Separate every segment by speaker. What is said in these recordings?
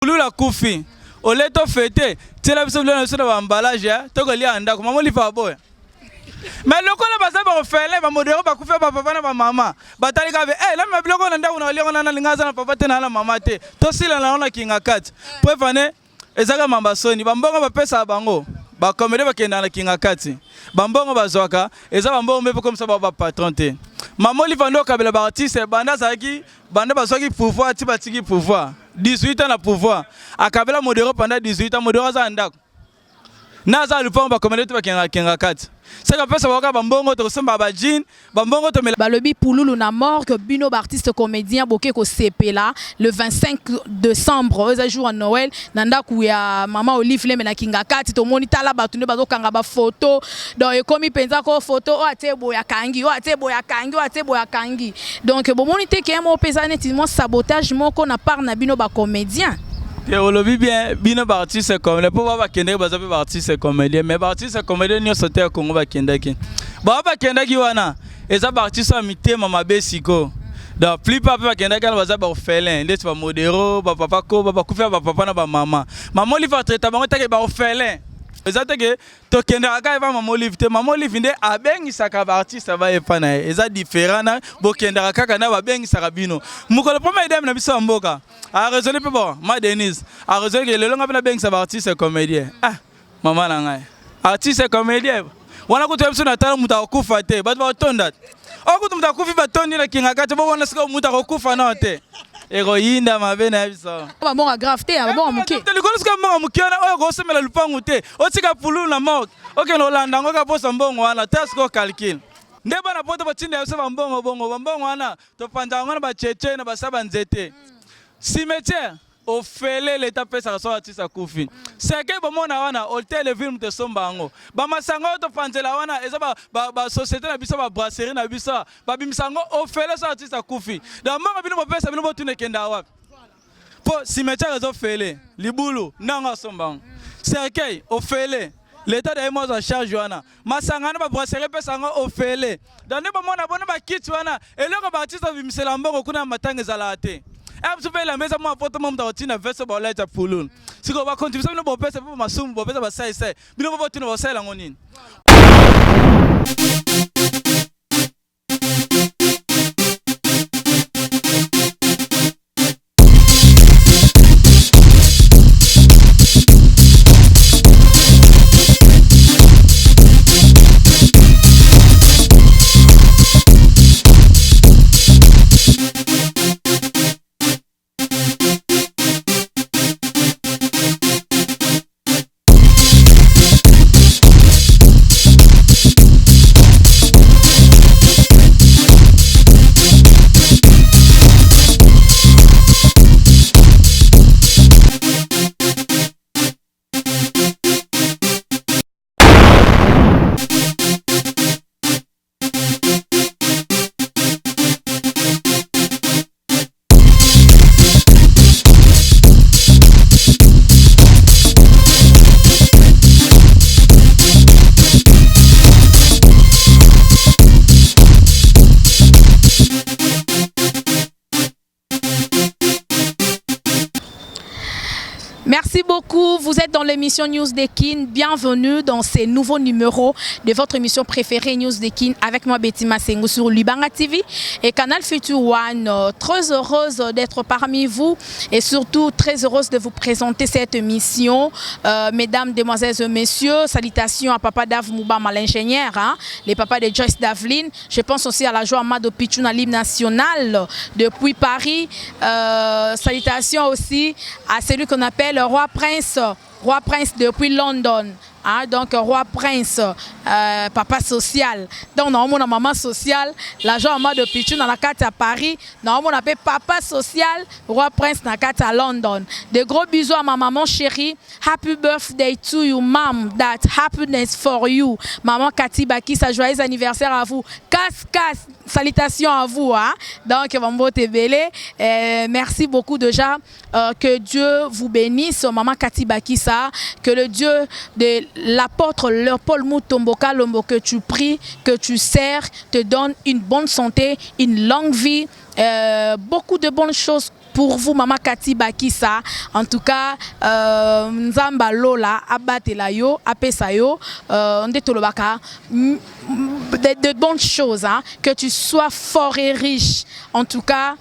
Speaker 1: Lula kufi. Ole to fete. Tela biso lona biso na emballage ya. Toko lia ndako. Mama lifa boya. Mais le kola basa ba ofele ba modero ba kufi ba papa na ba mama. Batali ka be la mabiloko na ndako na lia na lingaza na papa te na mama te. To sila na ona kinga kat. Po fane ezaka mamba soni. Bambongo ba pesa bango. Ba komede ba kenda na kinga kati. Bambongo bazwaka eza bambongo mpe comme ça ba patron te. Mama lifa ndo kabela ba artiste banda zaki banda bazwaki pouvoir ti batiki pouvoir. 18 ans na pouvoir. Akabela modero pendant 18 ans modero za ndako. Naza lupango ba komede ba kinga kati. C'est que ça va bambongo to somba ba jean bambongo to
Speaker 2: balobi Pouloulou na mort que bino artiste comédien boké ko CP là le 25 décembre eza jour à Noël nanda ku ya maman Olive le na kinga kati to monita la batunde bazo kanga ba photo donc e komi penza ko photo o atebo ya kangi o atebo ya kangi o atebo ya kangi donc bo monite ke mo pesa netement sabotage moko na part na bino ba comédien.
Speaker 1: On le vit bien, bien artiste comme les pauvres Kenda, les artistes comédiens, mais les artistes comédiens nous sauter au Congo Kenda qui. Baba Kenda qui wana, les artistes amité mama besiko. Donc plus papa Kenda qui va zaba orphelin, les va modéro, papa ko, papa kufa, papa na ba maman. Maman li va traiter maman ta ba orphelin. Ezate ke to Kenda aka va maman li vite, maman li vinde abengi saka ba artiste va epana. Eza différent na bo Kenda aka na ba bengi saka bino. Muko le premier idem na biso mboka. A résolu peu bon, ma Denise. A résolu que le long après la banque ça va artiste comédien. Ah, maman nangai. Artiste comédien. Wana ko tebso na tala muta okufa te, ba ba tonda. O ko muta kufi ba tondi na kinga kati bo wana sika muta okufa na te. Ero yinda mabe na biso.
Speaker 2: Ba bon grave ba bon muke.
Speaker 1: Te likolo sika mo muke na o go semela lupangu te. O tika Pouloulou na mort. O ke no landa ngo ka posa mbongo wana test ko calcul. Ndeba na poto ba tinde ya so mbongo bongo wana to panda ngona ba cheche na ba saba nzete. Cimetière au fele l'état pèse à son artiste à Koufi. C'est que bon mona wana hôtel et film de Sombango. Ba masango to fanzela wana eza ba société na biso ba brasserie na biso ba bimsango au fele son artiste à Koufi. Da manga bino pèse bino tune kenda wa. Po cimetière au fele libulu nanga Sombango. C'est que au fele l'état de moi en charge wana. Masanga na ba brasserie pèse ngo au fele. Da ne ba mona bona ba kit wana eloko ba artiste bimsela mbongo kuna matanga zalate. Absolument la maison moi photo mon dans tina verse ba la Pouloulou. Si ko ba continuer ça no bo pesa ba masum bo pesa ba sai sai. Bino bo tuna ba sai la ngoni.
Speaker 2: Merci beaucoup. Vous êtes dans l'émission News des Kin. Bienvenue dans ces nouveaux numéros de votre émission préférée News des Kin avec moi Betty Masengo sur Lubanga TV et Canal Future One. Très heureuse d'être parmi vous et surtout très heureuse de vous présenter cette émission. Mesdames, demoiselles et messieurs, salutations à Papa Dave Moubama, l'ingénieur, hein, les papas de Joyce Davlin. Je pense aussi à la joie Amado Pichou à l'hymne national depuis Paris. Salutations aussi à celui qu'on appelle Roi Prince depuis London. Hein, donc Roi Prince, papa social. Donc on a mon maman sociale, l'agent de Pichou dans la carte à Paris. On appelle papa social, Roi Prince dans la carte à London. De gros bisous à ma maman chérie. Happy birthday to you, mom. That happiness for you. Maman Cathy Baki, sa joyeux anniversaire à vous. Casse. Salutations à vous. Hein? Donc, Mambo Tebele, merci beaucoup déjà. Que Dieu vous bénisse, maman Cathy Bakissa. Que le Dieu de l'apôtre Léopold Mutomboka Lombo que tu pries, que tu sers, te donne une bonne santé, une longue vie, beaucoup de bonnes choses pour vous, Maman Kati Bakissa. En tout cas, Nzamba Lola, Abatela yo, Apesa yo, de bonnes choses, hein, que tu sois fort et riche. En tout cas,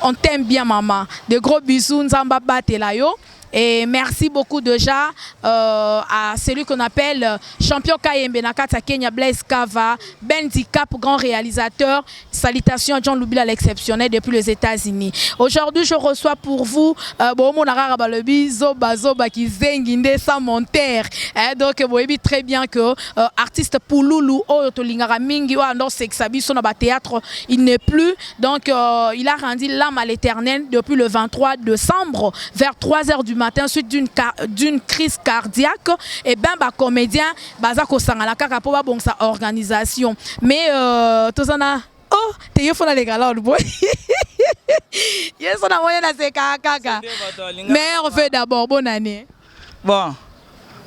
Speaker 2: on t'aime bien, maman. De gros bisous, Nzamba Batela yo. Et merci beaucoup déjà à celui qu'on appelle champion Kayembe Nakata Kenya, Blaise Kava, Bendy Cap, grand réalisateur. Salutations à John Loubila l'exceptionnel depuis les États-Unis. Aujourd'hui, je reçois pour vous Zoba qui zenginde sans monter. Donc, vous voyez très bien que artiste Pouloulou, Tolingara Mingi, dans Sexabi, son théâtre, il n'est plus. Donc, il a rendu l'âme à l'éternel depuis le 23 décembre vers 3h du matin suite d'une crise cardiaque. Et ben bah comédien bazako sangala kaka po ba bon sa organisation. Mais tozana oh te yo fona les gars boy. Yes on a moyen na se kaka. Mais on fait d'abord bonne année.
Speaker 1: Bon.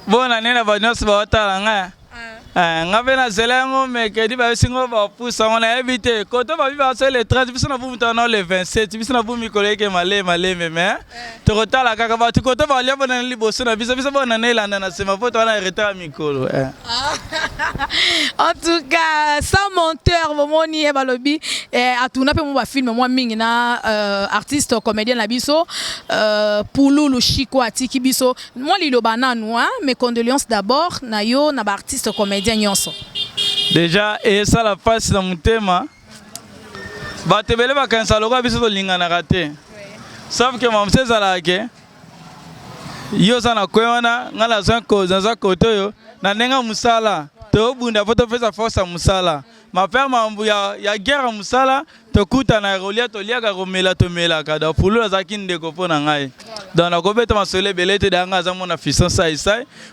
Speaker 1: Bonne année na ba nyos ba talanga. Ngabe na zelengo mais que dit ba singo ba poussa on a évité quand on va vivre sur le 30 bis na vous maintenant le 27 bis na vous mi collègue malé mais te retard la kaka ba tu quand on va aller bonne liboso na bisa bonne année là na sema faut on a retard mikolo.
Speaker 2: En tout cas sans monteur momoni e balobi atuna pe mo ba film moi mingi na artiste comédien na biso Pouloulou Chiko atiki biso moi lilo bananu hein mes condoléances d'abord na yo na ba artiste comédien.
Speaker 1: Déjà, et ça la passe dans mon thème. Batebele vacances alors que biso to lingana raté. Sauf que mon sait ça là que yo sana koyona ngala zan ko za koto yo na nenga musala to bunda foto feza force musala. Ma père mambu ya guerre musala to kuta na rolia to liaga romela to melaka da pulu za kinde ko pona ngai. Dans la gobeta masole belete danga za mona fison sai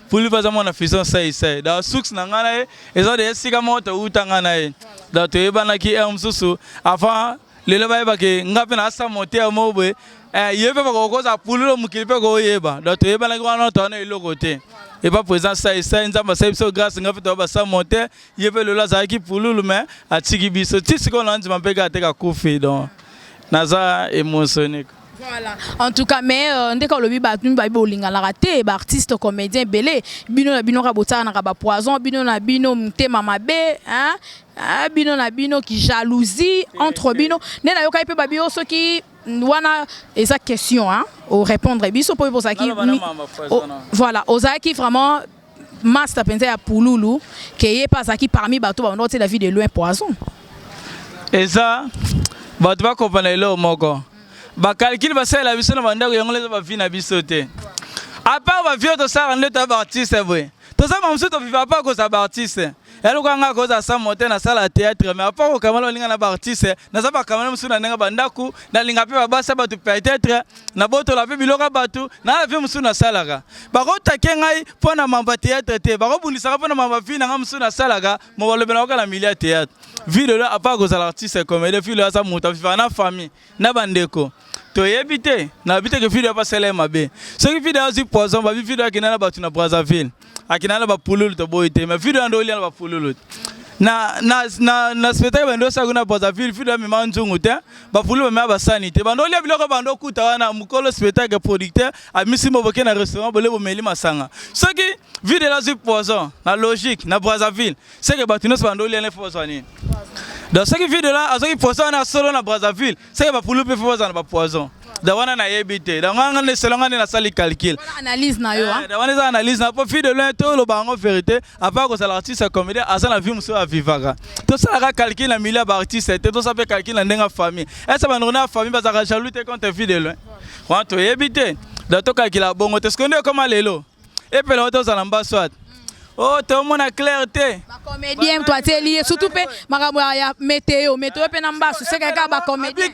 Speaker 1: pulu ba za mona fison sai da suks na ngana e za de sika moto utanga na e da to ebana ki msusu avant lelo ba ke ngape na sa mote amobwe yebe ba ko za pulu mukilipe ko yeba da to ebana ki wana to na ilokote. Et pas présent ça nzamba ça grâce nga fito ba sa monter yebe lola za ki Pouloulou mais atiki biso tisi ko lanzi mapeka teka kufi donc naza émotionné.
Speaker 2: Voilà. En tout cas, mais dès qu'on le vit, bah olinga la raté, bah artiste comédien belé, bino na bino rabota na raba poison, bino na bino mte mamabe, hein, bino na bino qui jalousie entre bino. Ne na yoka ipe babio ceux qui wana esa question hein, au répondre biso pour ça qui voilà, ozaki vraiment master penser à Pouloulou qui est pas ça qui parmi bateau ba noter la vie de loin poison.
Speaker 1: Et ça ba tu vas comprendre là moko. Ba calcul ba ça la biso na banda ko yongole ba vie na biso te. À part ba vie to ça rendre ta artiste vrai. To ça mamsu to vivre pas ko ça artiste. Elle nga ko za sa monter na sala théâtre mais à part ko kamalo linga na ba artiste na za ba kamalo musu na nga bandaku na linga pe ba sa ba tu peut-être na boto la pe biloka batu na la vie musu na sala ga. Ba ko takengai pona mamba théâtre te ba ko bundisa pona mamba vie na nga musu na sala ga mo ba lobela ko la milia théâtre. Vie de là à part ko za l'artiste comme les filles là ça muta vivre na famille na bandeko. To yebite na bite ke video pas sele mabe. Ce qui video aussi poison ba video ki na batu na Brazzaville. Akina ba Pouloulou to boyite mais video ando li na ba Pouloulou. Na spectacle ndo sa kuna Brazzaville video mi manzungu te ba Pouloulou me ba sanité. Bando li biloko bando kuta wana mukolo spectacle producteur a misimo boke na restaurant bole bo meli masanga. Ce qui video là aussi poison na logique na Brazzaville. C'est que batu no bando li na poison ni. Dans ce vidéo là, à ce qui poisson na solo na Brazzaville, c'est que ba Pouloulou peut faire na poison. Da wana na yebite, da wana ne selonga na sali calcul.
Speaker 2: Analyse na yo hein.
Speaker 1: Da wana za analyse na po vidéo là to lo bango vérité, à part que ça l'artiste comédien, à ça la vie muso a vivaka. To ça la calcul na milliard artiste, to ça peut calcul na ndenga famille. Et ça ba na famille ba za jaloux te contre vidéo là. Wa to yebite, da to calcul bongo te skonde comme lelo. Et puis là to za namba soit. Oh, tout le monde a clarté.
Speaker 2: Ma comédien, toi, tu es lié. Surtout, ma météo. Météo, tu es en bas. C'est quelqu'un qui comédien.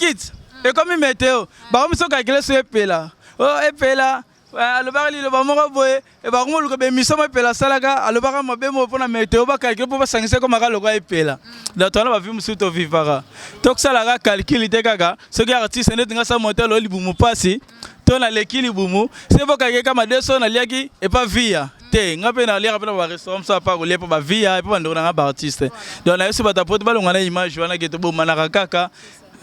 Speaker 1: Et comme météo, bah, on me dit que c'est là. Oh, et là. Le bar, le bar, mon boy. Et bah, on me dit que mission est là. Ça, là, le bar, ma bémo pour la météo. Bah, calculer pour pas s'engager comme un logo est là. Dans ton va vivre sur ton vivara. Donc, ça, là, calcul, il est gaga. Ce qui est artiste, c'est dans sa montée, là, il boum passer. Ton a l'équilibre boum. C'est pas quelqu'un qui m'a dit ça, on a lié et pas via. Ngape na lire pas restaurant ça pas relié pas via et pas ndona ba artiste donc na yesu bata pote balonga na image wana ke to bomana kaka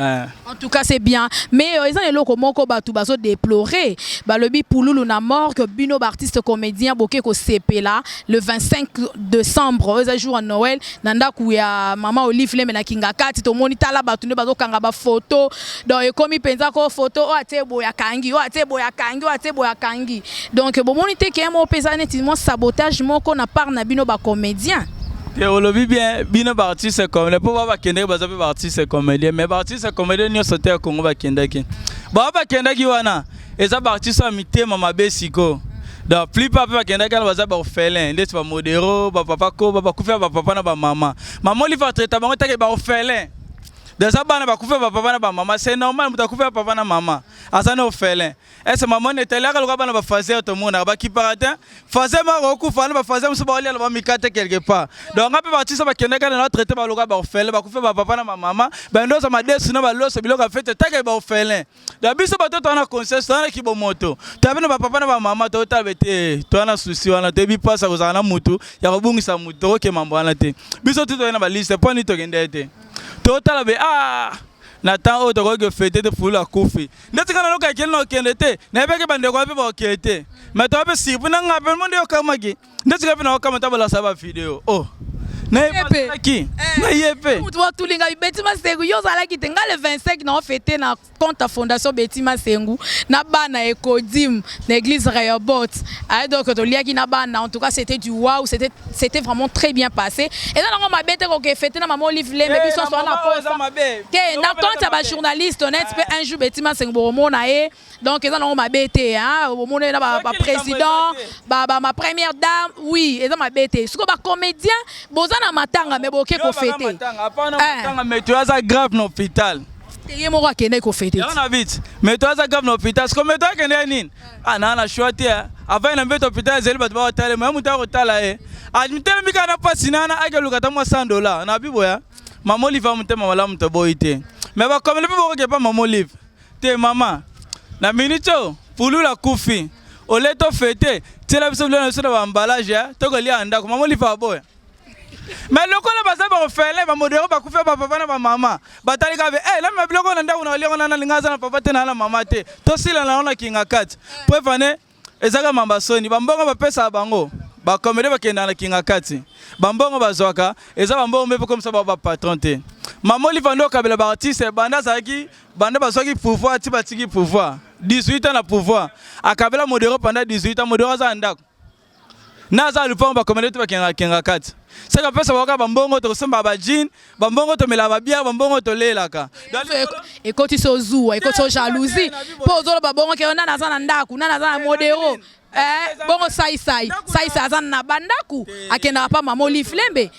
Speaker 2: En tout cas, c'est bien. Mais ils ont eloko moko batu bazo déplorer. Balobi Pouloulou na mort que bino artiste comédien boké ko CP là le 25 décembre, eux jour à Noël, nanda kuya maman Olive Leme na kinga kati to monita la batu ne bazo kanga ba photo. Donc comme penza ko photo o ate boya kangi, o ate boya kangi, o ate boya kangi. Donc bon monité qui mo pesa netement sabotage moko na part na bino ba comédien.
Speaker 1: Théologie bien, bien parti c'est comme les pauvres va kender baza pe parti c'est comédien mais parti c'est comédien ni sauter Congo va kender ki. Ba kender ki wana eza parti so mité mama besiko. Donc plus papa va kender ka baza ba orphelin, ndeti ba modéro, ba papa ko, ba kufa ba papa na ba mama. Maman li va traiter bango take ba orphelin. Déjà bana ba kufa ba papa na ba mama, c'est normal muta kufa papa na mama. Asana orphelin. Est-ce maman était là quand bana ba fazer tout monde ba ki paratin, fazer ma roku fa na ba fazer muso ba oli ba mikate quelque part. Donc on peut partir ça ba kender ka na traiter ba loka ba orphelin, ba kufa ba papa na ba mama, ben ndo ça ma desu na ba loso biloko fete take ba orphelin. Donc biso ba to na conscience to na ki bo moto. To ba papa na ba mama to ta bete to na souci wana te bi pasa ko za na mutu ya ko bungisa mutu ke mambo wana te. Biso to na ba liste point ni to kende te. Total be Nathan o to ko fete de fula kufi. Ndeti kana loka kele no kende te. Na beke bande ko be ba kete. Mais to be si buna ngabe monde yo kamagi. Ndeti ka bina ko kamata bala saba video. Oh. Na yepe. Na yepe.
Speaker 2: Tu vois tout linga Betima Sengu yo zala ki tenga le 25 na fêter na compte fondation Betima Sengu na bana Ekodim na église Rehoboth. Ah donc to lia ki na bana en tout cas c'était du waouh, c'était vraiment très bien passé. Et là on m'a bête ko fêter na maman Olive Leme biso so na poste. Que na compte ba journaliste honnête peut un jour Betima Sengu bomona e donc là on m'a bête hein bomona na ba président ma première dame oui et ça m'a bête. Ce ko ba comédien boza na matanga mais boké ko fêter.
Speaker 1: Apana matanga mais tu as ça grave dans l'hôpital.
Speaker 2: Teye moko akende ko fêter.
Speaker 1: On a vite. Mais tu as ça grave dans l'hôpital. Ce comme toi kende nini? Ah na choisi avant na mbete hôpital zeli bato ba hôtel mais muta hôtel e. Admitel mi kana pas sinana ake lukata mo $100 na biboya. Maman Olive mutema wala muto boyite. Mais ba comme le boko ke pas maman Olive. Te maman. Na minito Pouloulou kufi. Ole to fêter. Tela biso le so na emballage to ko lia ndako maman Olive aboya. Mais leคนba saba ofele ba modero ba kufa ba papa na ba mama batali ka be la me biloko na ndako na lio na lingaza na papa te na na mama te to sila na ona kinga kati po fane ezaka mamba soni ba mbongo ba pesa bango ba komede ba kenda na kinga kati ba mbongo ba zwaka eza ba mbongo mepo comme ça ba patron te maman Olive ndo kabela ba artiste banda zaki banda ba zwaki pouvoir ti ba tiki pouvoir 18 ans na pouvoir akabela modero pendant 18 ans modero za ndako naza lupa ba komede ba kinga kati. C'est que pesa waka bambongo to semba ba jean, bambongo to mela ba bière, bambongo to lelaka.
Speaker 2: Et quand tu so zou, et quand tu so jalousie, po zo bambongo ke na za na ndaku, na za na modero. Bongo sai azana na bandaku akenda pa maman Olive Leme.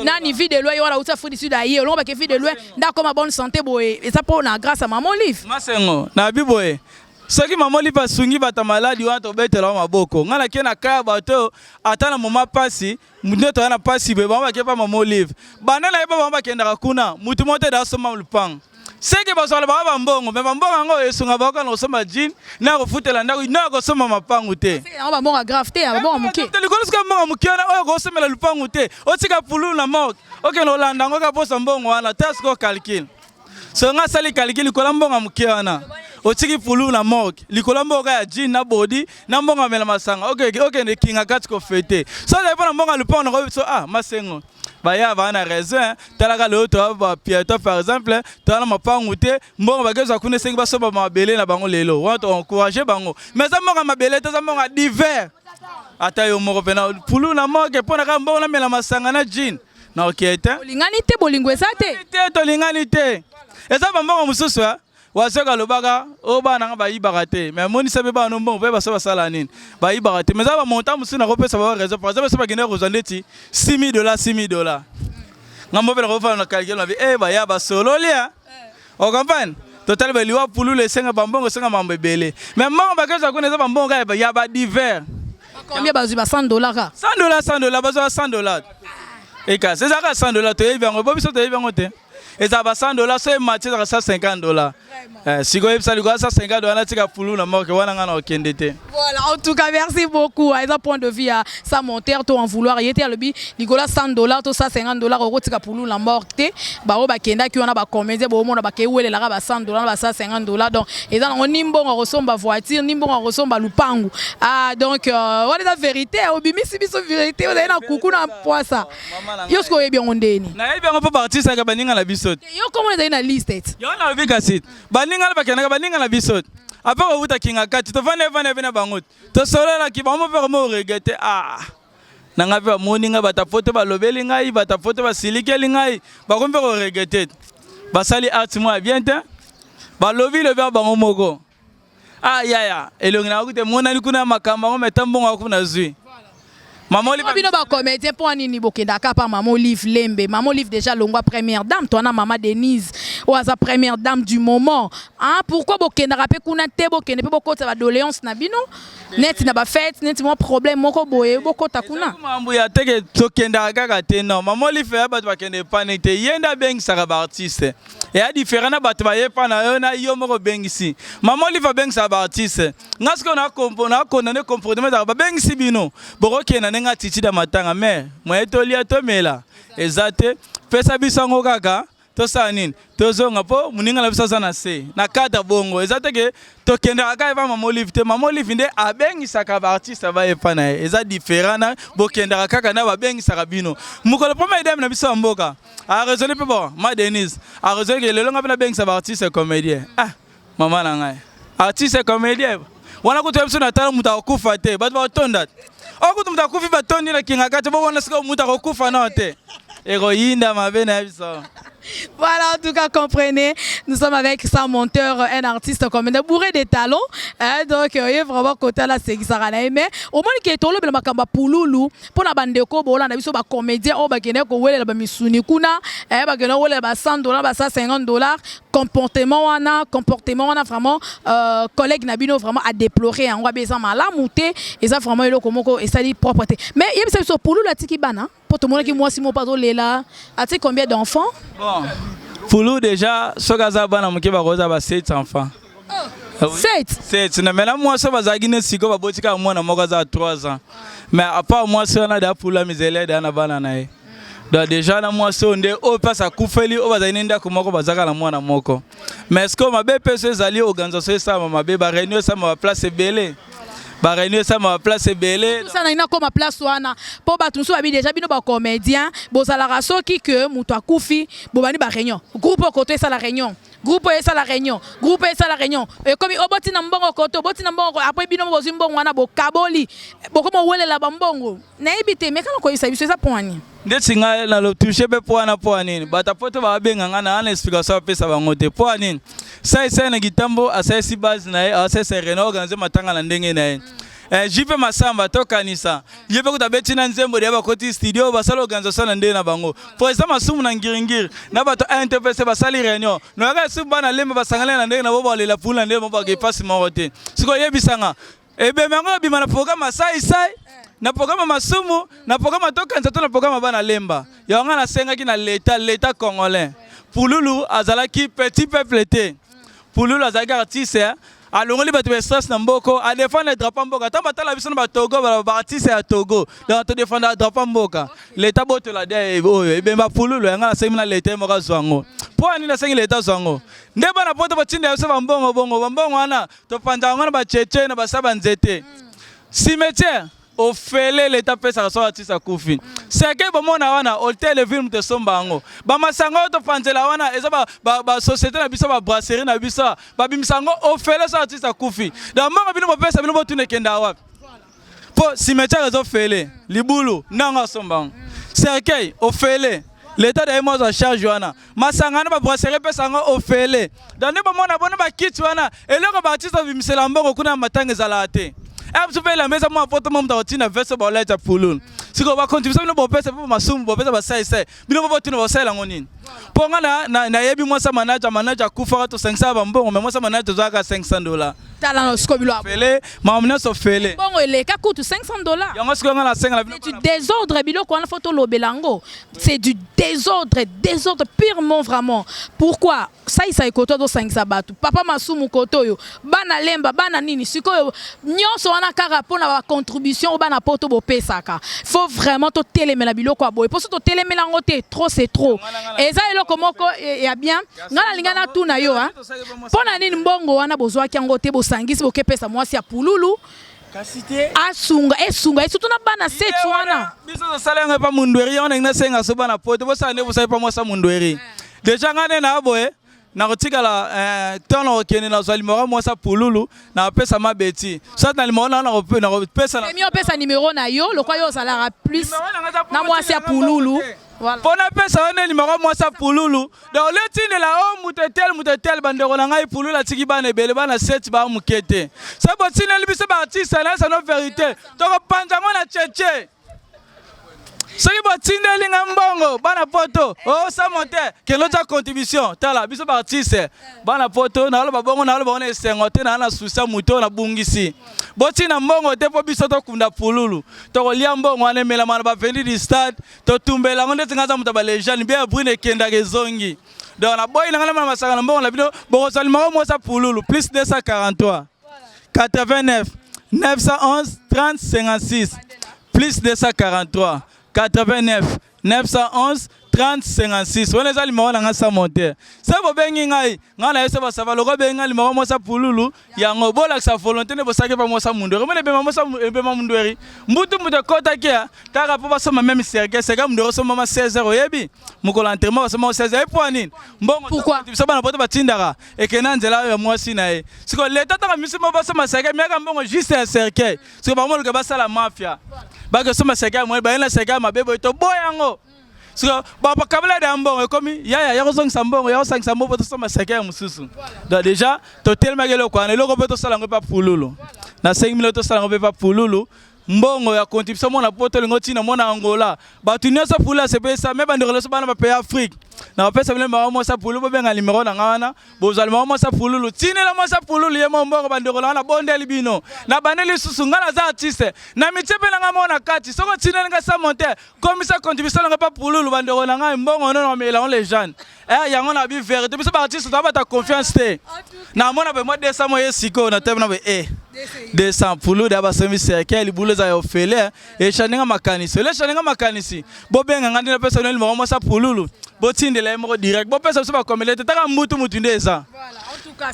Speaker 2: Nani vide loye wala uta fudi sud aye, on ba ke vide loye ndako ma bonne santé boye. Et ça pour na grâce à maman Olive.
Speaker 1: Masengo, na biboye. Soki maman Olive asungi bata maladi wana to betela maboko ngala kena kaya bato atana mama pasi munde to na pasi be ba ke pa maman Olive bana na yeba ba kenda kuna mutu mote da soma lupang seke basola ba mbongo me mbongo ngo esunga ba kana soma jean na ko futela ndako na ko soma mapangu te
Speaker 2: on ba mbongo grave te ba mbongo muke
Speaker 1: te likolo ska mbongo muke na oyo ko somela lupangu te o tika Pouloulou na mok oke no landa ngo ka posa mbongo wana test ko calcul so nga sali calcul ko mbongo muke wana otiki Pouloulou na morgue likolombo ya jean na body na mbonga mela masanga okay ne kinga kati ko fete so le bona mbonga lupa na ko so masengo baya bana raison talaka le auto ba piato par exemple tala mapangu te mbonga bageza kuna sengi baso ba mabele na bango lelo wa to encourager bango mais ça mbonga mabele te ça mbonga divers ata yo moko pena Pouloulou na morgue pona ka mbonga na mela masanga na jean na okete
Speaker 2: bolingani te bolingwesa te
Speaker 1: to lingani te eza mbonga mususu waseka lobaka o bana nga bayibaka te mais moni sabe ba no mbongo ba sala sala nini bayibaka te mais za ba montant musu na kopesa ba raison par exemple ba gene ko zandeti $6,000 ngambo bela ko fa na calcul na bi ba ya ba solo lia o comprendre total ba liwa Pouloulou le senga bambongo senga mambebele mais mbongo ba keza ko neza bambongo ya ba divers
Speaker 2: combien ba $100 ka
Speaker 1: $100 ba $100 et ka c'est ça $100 to yebi ngo bobiso to yebi ngo te eza ba $100 so match eza $150. Siko yebisa liko $150 na tika pulu na mort wana ngana okende te.
Speaker 2: Voilà, en tout cas, merci beaucoup. À un point de vue à sa monteur, toi en vouloir, il était à l'objet, ligola $100, tout ça $50, au tika pulu la mort te. Ba o ba kenda ki wana ba comédien, ba o mona ba ke wele la ba $100, ba ça $50. Donc, et dans on nimbo on ressemble ba voiture, nimbo on ressemble ba lupangu. Ah donc voilà la vérité, obimi si biso vérité, on a na kuku na poisa. Yo sko e bien ondeni.
Speaker 1: Na e bien on peut partir ça ka baninga la bisot.
Speaker 2: Yo comment on est dans la liste?
Speaker 1: Yo na vika sit. Baninga la bakena baninga la bisot. Après on vuta kinga kati to vane na bangot. To solela ki ba mo faire mo regretter nanga pe moninga bata photo ba lobeli ngai bata photo ba silikeli ngai ba ko faire regretter. Ba sali art moi bien te. Ba lobi le ba bango moko. Ya elongi na kute mona ni kuna makamba ngo metambongo akuna zui. Maman Olive
Speaker 2: bino ba comédien pour nini bokenda ka pa maman Olive Lembe. Maman Olive déjà longwa première dame, toi na maman Denise ou sa première dame du moment. Pourquoi bokenda rapé kuna te bokende pe bokota ba doléance na bino? Net na ba fête, net mo problème moko boye bokota kuna.
Speaker 1: Mambo ya teke tokenda kaka te non. Maman Olive ya ba bakende panik te yenda beng saka ba artiste. Et a différent na bato ba yepa na yo na yo moko bengisi. Maman Olive beng saka ba artiste. Ngasko na condamné comportement ba bengisi bino. Boko kena nga titi da matanga mais moye tolia tomela ezate pesa bisango kaka to sanine tozonga po muninga la bisa sana se na kata bongo ezate ke to kenda aka eva Maman Olive te Maman Olive nde abengisaka ba artiste ba yepa na eza différent na bo kenda kaka na ba bengisaka bino mukolo premier idem na bisa mboka a résolu pe bon ma Denise a résolu ke lelo ngapena bengisa ba artiste comédien mama na ngai artiste comédien wana kutoyebisa na tala muta okufa te bato ba tonda okutu muta kufi batondi na kinga kati bo wana sika muta okufa na te ero yinda mabe na biso.
Speaker 2: Voilà, en tout cas, comprenez, nous sommes avec sa monteur, un artiste comme un bourré de talents. Donc, il y a vraiment côté là, c'est qui ça rana. Mais au moins, qui est tout le monde makamba pululu pour la bande de kobo, on a vu sur ba comédien, on ba gagner ko wele la ba misuni kuna, ba gagner wele ba $100, ba ça $50. Comportement on a vraiment collègue Nabino vraiment à déplorer. On va besoin mal monter et ça vraiment le komoko et ça dit propreté. Mais il y a sur pululu la tiki bana pour tout le monde qui moi si mon pas là. As-tu combien d'enfants?
Speaker 1: Bon, Poulou déjà, ce gars bana muke ba roza ba 7 enfants. 7. Mais là moi ça va zagine siko ba botika moi na moko za 3 ans. Mais à part moi ça na da Poula mizele da na bana na e. Donc déjà na moi ça onde o pasa kufeli o bazali nda komoko bazaka na mwana moko. Mais est-ce que ma BP se zali organisation ça ma be ba réunion ça ma place belé. Ba réunion ça ma place belé.
Speaker 2: Tout ça na ina comme place wana. Po ba tunso abi déjà bino ba comédien, bo salara soki que muto akufi, bo bani ba réunion. Groupe côté ça la réunion. Groupe ça la réunion. Groupe ça la réunion. Et comme oboti na mbongo côté, oboti na mbongo après bino bo zimbongo wana bo kaboli. Bo comme wele la mbongo. Na ibite mais kana ko isa biso ça poani.
Speaker 1: Ndetinga na lo toucher pe poani. Bata poto ba benga ngana ana explication pesa bango te poani. Ça na gitambo asa si base na asa sereno organiser matanga na ndenge na Jipe Masamba to kanisa. Yebe kuta beti na nzembo de ba koti studio ba sala organisation na ndenge na bango. Pour ça masumu na ngiringiri na bato interpese ba sali réunion. No ga su bana lemba ba sangala na ndenge na bo le la pula ndenge ba ke passe morote. Siko yebisanga. Ebe mengo bima na programme sai na programme masumu na programme to kanisa to na programme bana lemba. Yo nga na senga ki na l'état congolais. Pululu azalaki petit peuple te. Pululu azalaki artiste alongoli bato ba stress na mboko a défendre le drapeau mboka tant batala biso na Togo ba artiste ya Togo donc to défendre le drapeau mboka l'état boto la de bemba Pululu nga na sengi na l'état moko zwango po ani na sengi l'état zwango nde bana poto batinda yo ba mbongo wana to panja ngana ba cheche na ba saba nzete cimetière au fele l'état pesa so artiste akufi c'est que bomona wana hôtel le film te sombango ba masango to panzela wana eza ba société na biso ba brasserie na biso ba bimisango au fele so artiste akufi da manga bino bo pesa bino bo tune kenda wapi po cimetière zo fele libulu nanga sombango c'est que au fele l'état de moi en charge wana masangana ba brasserie pesa ngo au fele da ne bomona bona ba kit wana eloko ba artiste bimisela mbongo kuna matanga zalate absolument la mesa moi photo mom taotina verse ba leta Pululu siko ba contribution no bo pesa bo masumu bo pesa ba sai bino bo tino ba sai la ngonini Pour na yebi moi ça manager kufa to 500 bambongo mais moi ça manager to zaka $500.
Speaker 2: Talent skobilo.
Speaker 1: Fele, maamna so fele.
Speaker 2: Bon ele ka coûte $500.
Speaker 1: Yango siko ngala 5 la
Speaker 2: C'est du désordre biloko na photo lobelango. C'est du désordre purement vraiment. Pourquoi? Ça isa ekoto do 500 batu. Papa masumu koto yo. Bana lemba bana nini siko yo. Nyonso wana kaka pona ba contribution bana poto bo pesaka. Faut vraiment to telemela biloko aboy. Pour to telemela ngote trop c'est trop. Eza eloko moko ya bien. Ngala lingana tuna yo hein. Pona nini mbongo wana bozwa ki ngote bo sangisi bo kepesa mwasi ya pululu.
Speaker 1: Kasite
Speaker 2: Asunga surtout na bana setu wana.
Speaker 1: Biso so salenga pa mundweri on ngna senga so bana poto bo sane bo sai pa mwasa mundweri. Déjà ngane na boye na kotikala tono okene na zwali mora mwasa pululu na pesa mabeti. So na limona na pesa na.
Speaker 2: Mimi opesa numéro na yo, le kwa yo salara plus na mwasi ya pululu. Voilà.
Speaker 1: Pona pesa wana numéro mwasa pululu. Donc le tinde la o mutetel bandeko na ngai pululu atiki bana ebele bana 7 ba mukete. Ça bo tinde libiso ba artiste na ça no vérité. To ko panja ngona cheche. Soki bo tinde linga mbongo bana poto. Oh ça monte que l'autre contribution. Tala biso ba artiste. Bana poto na lo ba bongo na lo ba ona esengote na na susa muto na bungisi. Boti na mbongo te po biso to kunda pululu to kolia mbongo wana mela mana ba vendi di stade to tumbela ngonde tingaza muta ba legend bien brune kenda gezongi donc na boy ngala mana masaka na mbongo la bino bongo salima mo sa pululu plus 243 89 911 30 56 plus 243 89 911 30 56 on les aliments na ngasa monter ça bo bengi ngai ngana yesa ba sava loko bengi ngali mo sa pululu ya ngobola sa volonté ne bo sake pa mo sa mundu remene be mo sa be ma mundweri mbutu muta kota kia taka po ba soma même serge c'est comme de soma 16h yebi mukola entraînement ba soma 16h et pour nini mbongo
Speaker 2: pourquoi
Speaker 1: ça bana poto ba tindara et que nanzela ya moi sina e siko leta taka misimo ba soma serge meka mbongo juste un cercueil siko ba mo ka ba sala mafia ba que soma serge mo ba ina serge ma bebo to boyango. So, papa kabla de ambongo komi ya kozong sambongo ya osang sambo poto soma seka mususu. Donc déjà to tellement gelo kwa ne loko poto sala ngopa pululu. Na 5 minutes to sala ngopa pululu. Mbongo ya contribution mona poto ngoti na mona Angola. Batu nyasa pula se pesa me bandi relation bana ba pays Afrique. Na pesa bile ba mo sa pululu benga numéro na ngana. Bozali mo sa pululu. Tine la mo sa pululu ye mbongo bandi relation na bonde libino. Na baneli susu ngala za artiste. Na mitepe na ngama na kati. Soko tine nga sa monter. Comme ça contribution nga pa pululu bandi relation nga mbongo non mais là on les jeunes. Yango na bi vérité. Biso ba artiste to ba ta confiance te. Na mona be mo 200 mo yesiko na tebe na be 200 pululu da ba semi cercle bulu za yo fele e chaninga makanisi le chaninga makanisi bo benga ngandi na pesa neli mo sa pululu bo tindela mo direct bo pesa so ba komelete taka mutu ndeza.
Speaker 2: Voilà,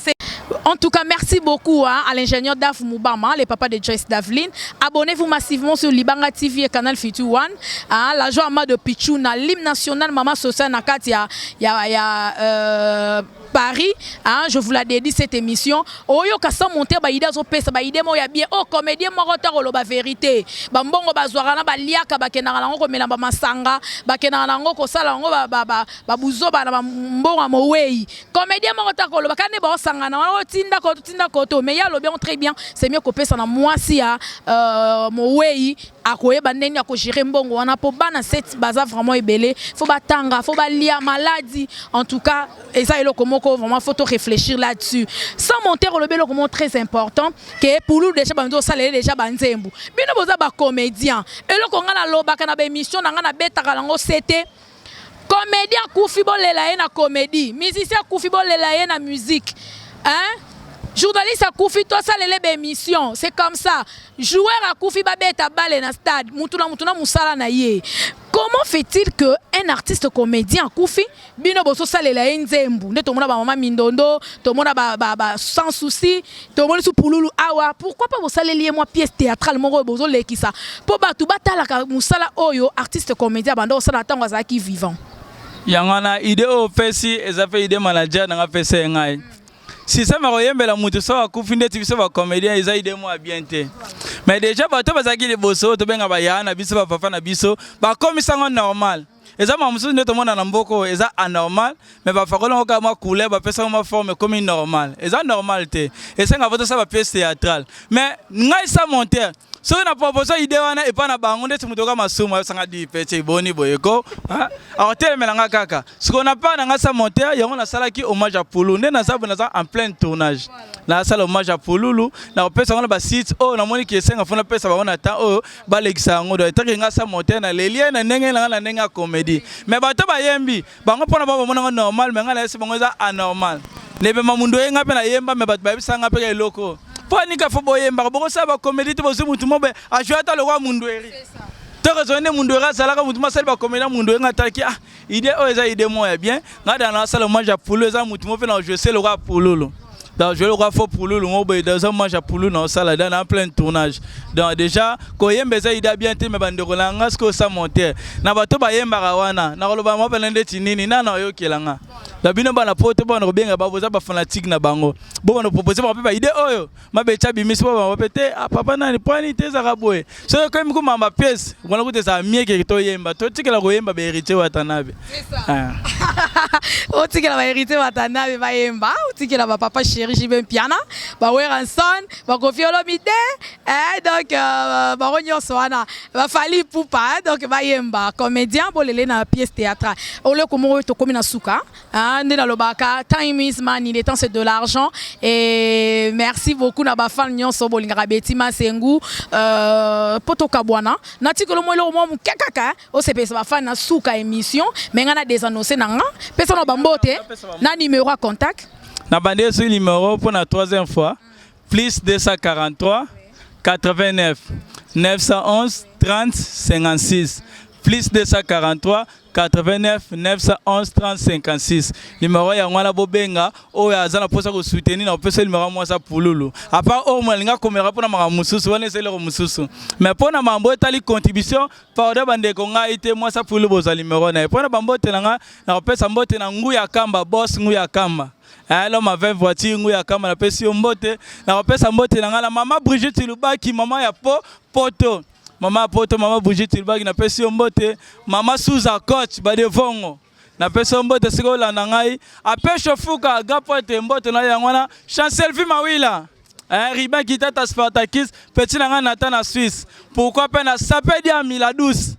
Speaker 2: en tout cas, merci beaucoup hein, à l'ingénieur Daf Moubama, les papas de Joyce Davlin. Abonnez-vous massivement sur Libanga TV et Canal Future One. Hein, la joie de Pichouna, l'hymne national Maman Sosa Nakat, il y a Paris, hein, je vous la dédie cette émission. Oyo kasa monter ba ida zo pesa ba ide mo ya bien oh comédien mo rota ko ba vérité. Ba mbongo ba zwarana ba liaka ba kenanga nango ko mela ba masanga, ba kenanga nango ko sala nango ba buzo ba na mbongo mo wei. Comédien mo rota ko ba kane ba sangana o tinda ko to mais ya lo bien très bien, c'est mieux ko pesa na mwasi ya mo wei akoyeba ndeni ya ko gérer mbongo wana po bana set baza vraiment ebele, faut ba tanga, faut ba lia maladie. En tout cas, et ça eloko vraiment faut réfléchir là-dessus. Sans monter le belo comment très important que pour nous déjà bando salé déjà banzembu. Bino boza ba comédien. Et le konga na loba kana ba émission na ngana betaka lango c'était comédien kufi bolela na comédie, musicien kufi bolela na musique. Hein? Journaliste à Koufi, toi ça les émissions, c'est comme ça. Joueur à Koufi babeta balle na stade, mutuna musala na ye. Comment fait-il que un artiste comédien Koufi bino boso salela nzembu nde to mona ba mama mindondo to mona ba sans souci to mona su pululu awa pourquoi pas boso salela moi pièce théâtrale moko boso lekisa po batu batala ka musala oyo artiste comédien bando sala tango azaki vivant
Speaker 1: yangana idée au pesi ezafe idée manager na pesa ngai. Si ça m'a royembe la mutu so akufi ndeti biso ba comédien eza idée moi bien te. Mais déjà bato bazaki les bosso to benga ba yana biso ba papa na biso ba komisango normal. Eza mamusu ndeto mona na mboko eza anormal mais ba fakolo ngo kama couleur ba pesa ma forme comme normal. Eza normal te. Et ça nga voto ça ba pièce théâtrale. Mais ngai ça monter so na proposer idée wana et pas na bango ndeti muto ka masuma sanga di pete boni boyeko alors telemelanga kaka ce qu'on a pas na ngasa monter yango na salaki hommage à Pulu nde na sabu na za en plein tournage na sala hommage à Pululu na pesa ngona ba site oh na moni ki esenga fona pesa bango na temps oh ba lekisa ngo do etaki ngasa monter na lelie na ndenge na ndenge comédie mais bato ba yembi bango pona ba mona normal mais ngala ese bango za anormal lebe mamundo yenga pe na yemba mais bato ba bisanga pe eloko poni ka fo boyemba bongo sa ba comédie to bozu mutu mobe a jouer ta le roi mundo eri toko zonne mundo eri sala ka mutu masali ba comédie mundo yenga taki ah idée o eza idée moya bien ngada na sala hommage à Pulu eza mutu mo pe na jouer c'est le roi Pululu. Donc je le crois fort pour Pulu, dans un match à Pulu dans ça dans en plein tournage. Donc déjà quand yembe za ida bien te me bandeko langa ce que ça monter. Na bato ba yemba rawana, na koloba mo pelende tinini na na yo kelanga. Da bino bana poto bana ko benga baboza ba fanatique na bango. Bo bana proposer ba pe ba idée oyo. Ma be cha bimisi ba pete papa nani point te za kaboye. So quand même ko mama pièce, on ko te za mie ke to yemba. To tikela ko yemba be hérité watanabe. C'est ça.
Speaker 2: O tikela ba hérité watanabe ba yemba, o tikela ba papa chéri Jibin Piana, ba Weranson, ba Kofi Olomide, donc ba Ronyo Soana, ba Fali Poupa, donc ba yemba comédien bolele na pièce théâtrale. O le komo to komi na suka, né dans le baka, time is money, le temps c'est de l'argent et merci beaucoup na ba fan nyonso bolinga Betima Sengu poto kabwana. Na tikolo mo le mo kekaka, o se pesa ba fan na suka émission, mais ngana des annoncé nanga, pesa no bambote, na numéro à contact.
Speaker 1: Na bandé sur numéro pour la troisième fois, plus 243 89 911 30 56, plus 243 89 911 30 56. Numéro ya ngwana bobenga o ya zana posa ko soutenir na pesa numéro moi ça Pululu. À part o malinga komera pona maka mususu wana c'est le mususu. Mais pona mambo etali contribution par de bande ko nga ite moi ça Pululu boza numéro na. Pona bambo telanga na pesa mbote na ngu ya kamba boss ngu ya kamba. Alors ma 20 voiture ngu ya kama na pesi mbote na pesa mbote na ngala mama Brigitte Lubaki mama ya poto mama poto mama Brigitte Lubaki na pesi mbote mama Suza coach ba devongo na pesi mbote siko la ngai apesho fuka gapote mbote na yangwana Chancel Vimawila Riba Kitata Spartakis petit na ngana na Suisse pourquoi pas na Sapedia Miladouce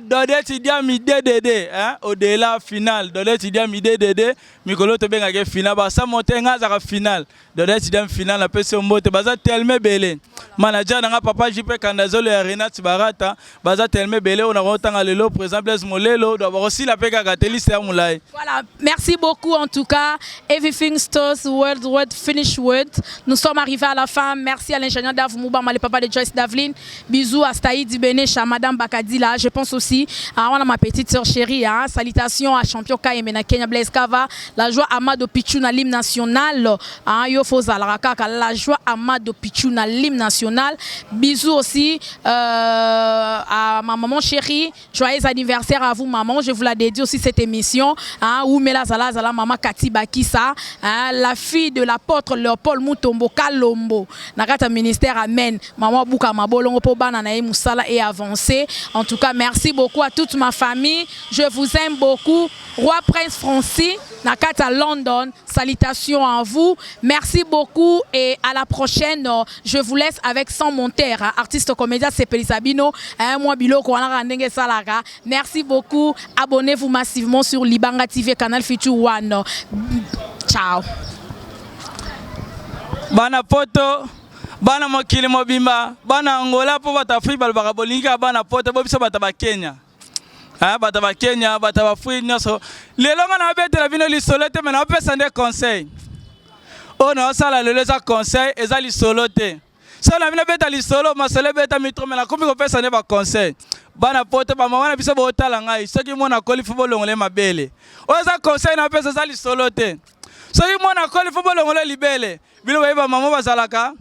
Speaker 1: Dodet dia mi DDD au-delà final Dodet dia mi DDD mikolo to benga ke final ba sa monter nga za final Dodet dia final na pesi mbote baza telme bele manager nga papa JP Kandazolo ya Renat Barata baza telme bele on a rotanga lelo par exemple les molelo doit aussi la peka gateli c'est moulay.
Speaker 2: Voilà, merci beaucoup en tout cas. Everything Stores word finish word. Nous sommes arrivés à la fin. Merci à l'ingénieur Dav Mouba, le papa de Joyce Davlin. Bisous à Staïd Benesh, à Madame Bakadila. Je pense aussi à ma petite sœur chérie. Salutations à champion Kayemena Kenya Blaise Kava. La joie Amado Pichou na l'hymne national. La joie Amado Pichou na l'hymne national. Bisous aussi à ma maman chérie. Joyeux anniversaire à vous maman. Je vous la dédie aussi cette émission. Oumela Zala Zala maman Kati Bakisa. La fille de l'apôtre Léopold Mutombo Kalombo. Nakata ministère amen. Maman Bouka Mabolongo Pobana Nae Moussala et avancé. En tout cas, merci beaucoup à toute ma famille. Je vous aime beaucoup. Roi Prince Francis, Nakata London. Salutations à vous. Merci beaucoup et à la prochaine. Je vous laisse avec Sans Monter, artiste comédien Sepeli Sabino. Moi Biloko Wanarandenge Salaga. Merci beaucoup. Abonnez-vous massivement sur Libanga TV, Canal Future One. Ciao.
Speaker 1: Bana poto, bana mokili mobimba, bana Angola po batafri balbaka bolinga bana poto bobiso bataba Kenya. Bataba Kenya, bataba fri nyoso. Lelo ngana bete la vino li solote mena opesa nde conseil. Oh non, ça la lelo za conseil eza li solote. Ça la vino beta li solo masole beta mitro mena komi ko pesa nde ba conseil. Bana poto ba mama na biso bo tala ngai soki mona koli fo bolongole mabele. O za conseil na pesa za li solote. Soki mona koli fo bolongole libele. Bino ba mama bazalaka.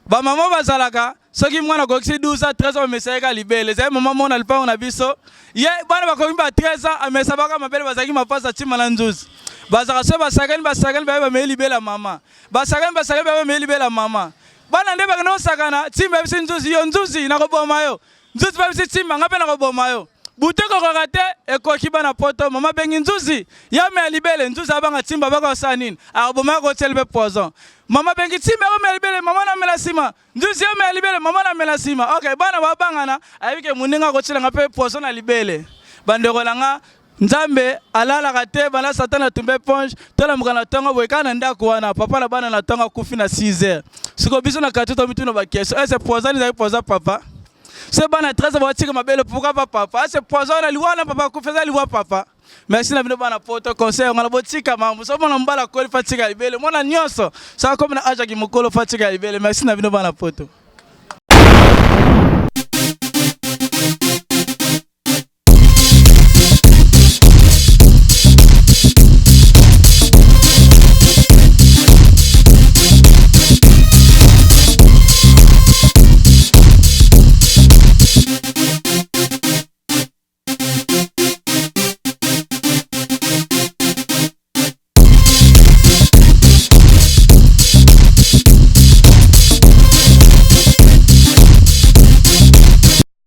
Speaker 1: Ba mama bazalaka. Soki mwana ko 12 ans 13 ans meseka libele. Za mama mona lipa na biso. Ye bana ba ko 13 ans amesa baka mabele bazaki mapasa tima na nzuzi. Bazaka so basakani ba me libela mama. Basakani ba me libela mama. Bana nde ba no sakana timba biso nzuzi yo nzuzi na ko boma yo. Nzuzi ba biso timba ngape na ko boma yo. bute kokoka te ekoki bana poto mama bengi nzuzi ya me libele nzuzi abanga timba bako sanine akoboma ko telbe poison mama bengi timba ko me libele mama na mela sima nzuzi ya me libele mama na mela sima okay bana babangana ayike muninga ko tselenga pe poison na libele bandeko langa Nzambe alala kate bana satana tumbe ponge tola mukana tonga boyekana ndako wana papa na bana na tonga kufi na 6h siko biso na katuto mituno ba keso ese poison za poison papa se bana 13 ba tika mabele pourquoi pas papa ese poison na liwana papa kufeza liwa papa merci na bino bana poto conseil ngala botika mambo so mona mbala ko fatika libele mona nyoso sa comme na aja ki mokolo fatika libele merci na bino bana poto